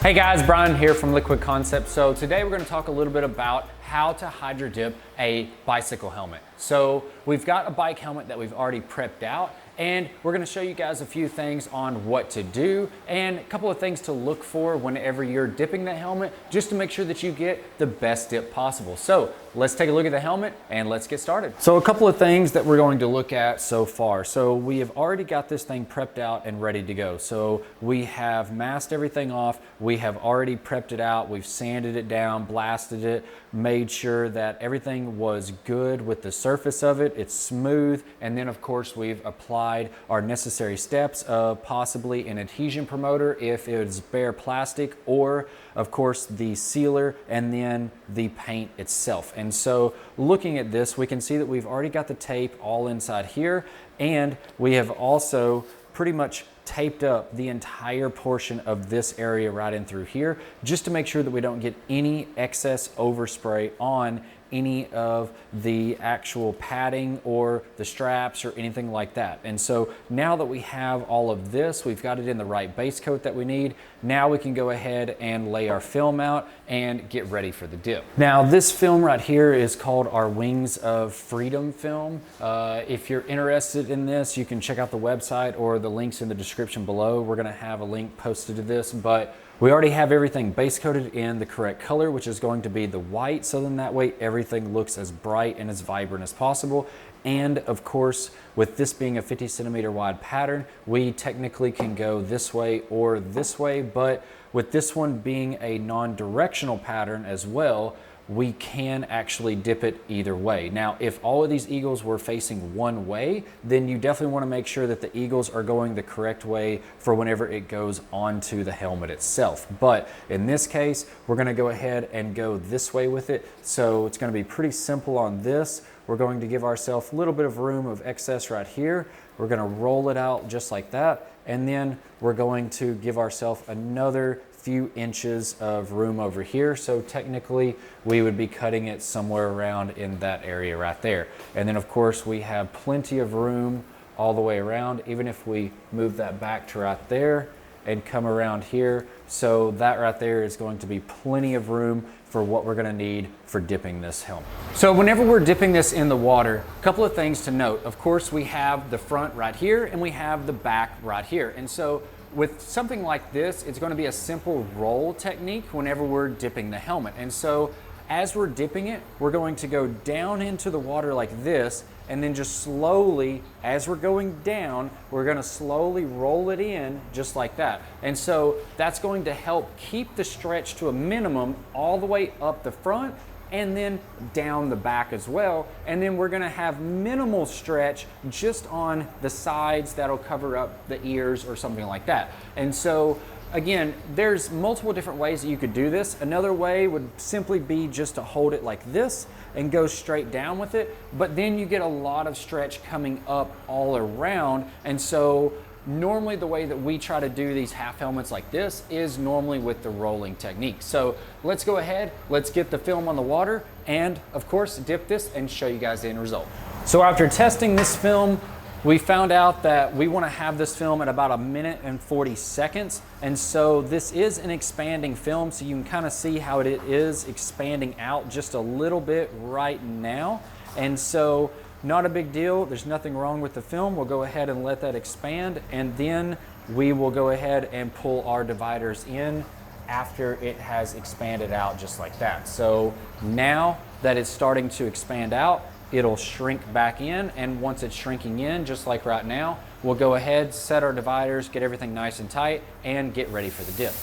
Hey guys, Bryan here from Liquid Concepts. So today we're going to talk a little bit about how to hydro dip a bicycle helmet. So we've got a bike helmet that we've already prepped out, and we're going to show you guys a few things on what to do and a couple of things to look for whenever you're dipping the helmet, just to make sure that you get the best dip possible. So let's take a look at the helmet and let's get started. So a couple of things that we're going to look at so far. So we have already got this thing prepped out and ready to go. So we have masked everything off. We have already prepped it out. We've sanded it down, blasted it, made sure that everything was good with the surface of it. It's smooth. And then of course we've applied our necessary steps of possibly an adhesion promoter if it's bare plastic, or of course the sealer, and then the paint itself. And so looking at this, we can see that we've already got the tape all inside here, and we have also pretty much taped up the entire portion of this area right in through here, just to make sure that we don't get any excess overspray on any of the actual padding or the straps or anything like that. And so now that we have all of this, we've got it in the right base coat that we need. Now we can go ahead and lay our film out and get ready for the dip. Now this film right here is called our Wings of Freedom film. If you're interested in this, you can check out the website or the links in the description below. We're gonna have a link posted to this, but we already have everything base coated in the correct color, which is going to be the white, so then that way everything looks as bright and as vibrant as possible. And of course, with this being a 50 centimeter wide pattern, we technically can go this way or this way, but with this one being a non-directional pattern as well, we can actually dip it either way. Now, if all of these eagles were facing one way, then you definitely want to make sure that the eagles are going the correct way for whenever it goes onto the helmet itself. But in this case, we're going to go ahead and go this way with it. So it's going to be pretty simple on this. We're going to give ourselves a little bit of room of excess right here. We're going to roll it out just like that. And then we're going to give ourselves another few inches of room over here. So technically we would be cutting it somewhere around in that area right there. And then of course we have plenty of room all the way around, even if we move that back to right there and come around here. So that right there is going to be plenty of room for what we're gonna need for dipping this helmet. So whenever we're dipping this in the water, a couple of things to note. Of course, we have the front right here and we have the back right here. And so with something like this, it's going to be a simple roll technique whenever we're dipping the helmet. And so as we're dipping it, we're going to go down into the water like this, and then just slowly, as we're going down, we're going to slowly roll it in just like that. And so that's going to help keep the stretch to a minimum all the way up the front and then down the back as well. And then we're gonna have minimal stretch just on the sides that'll cover up the ears or something like that. And so again, there's multiple different ways that you could do this. Another way would simply be just to hold it like this and go straight down with it, but then you get a lot of stretch coming up all around. And so normally the way that we try to do these half helmets like this is normally with the rolling technique. So let's go ahead, let's get the film on the water, and of course dip this and show you guys the end result. So after testing this film, we found out that we want to have this film at about 1 minute and 40 seconds. And so this is an expanding film, so you can kind of see how it is expanding out just a little bit right now. And so not a big deal. There's nothing wrong with the film. We'll go ahead and let that expand, and then we will go ahead and pull our dividers in after it has expanded out just like that. So now that it's starting to expand out, it'll shrink back in, and once it's shrinking in, just like right now, we'll go ahead, set our dividers, get everything nice and tight, and get ready for the dip.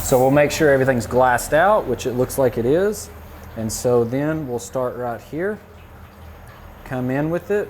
So we'll make sure everything's glassed out, which it looks like it is. And so then we'll start right here, come in with it.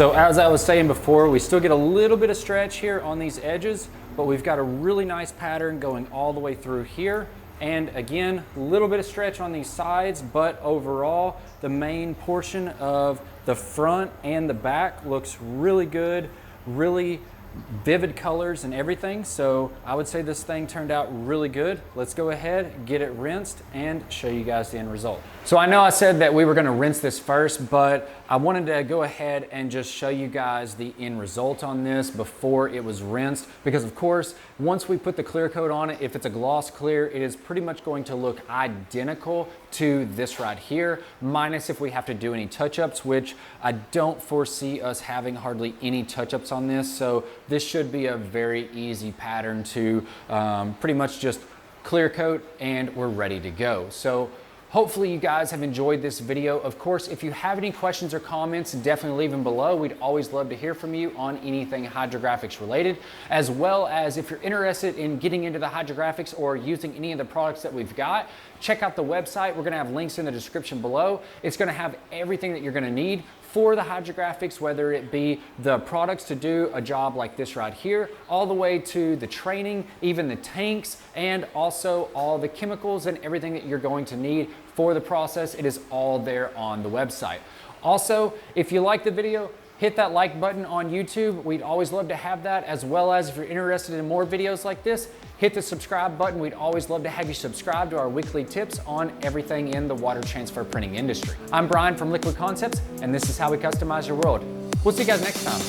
So as I was saying before, we still get a little bit of stretch here on these edges, but we've got a really nice pattern going all the way through here. And again, a little bit of stretch on these sides, but overall, the main portion of the front and the back looks really good, really vivid colors and everything. So I would say this thing turned out really good. Let's go ahead, get it rinsed, and show you guys the end result. So I know I said that we were gonna rinse this first, but I wanted to go ahead and just show you guys the end result on this before it was rinsed, because of course, once we put the clear coat on it, if it's a gloss clear, it is pretty much going to look identical to this right here, minus if we have to do any touch-ups, which I don't foresee us having hardly any touch-ups on this. So this should be a very easy pattern to pretty much just clear coat, and we're ready to go. So hopefully you guys have enjoyed this video. Of course, if you have any questions or comments, definitely leave them below. We'd always love to hear from you on anything hydrographics related, as well as if you're interested in getting into the hydrographics or using any of the products that we've got, check out the website. We're gonna have links in the description below. It's gonna have everything that you're gonna need for the hydrographics, whether it be the products to do a job like this right here, all the way to the training, even the tanks, and also all the chemicals and everything that you're going to need for the process. It is all there on the website. Also, if you like the video, hit that like button on YouTube. We'd always love to have that, as well as if you're interested in more videos like this, hit the subscribe button. We'd always love to have you subscribe to our weekly tips on everything in the water transfer printing industry. I'm Bryan from Liquid Concepts, and this is how we customize your world. We'll see you guys next time.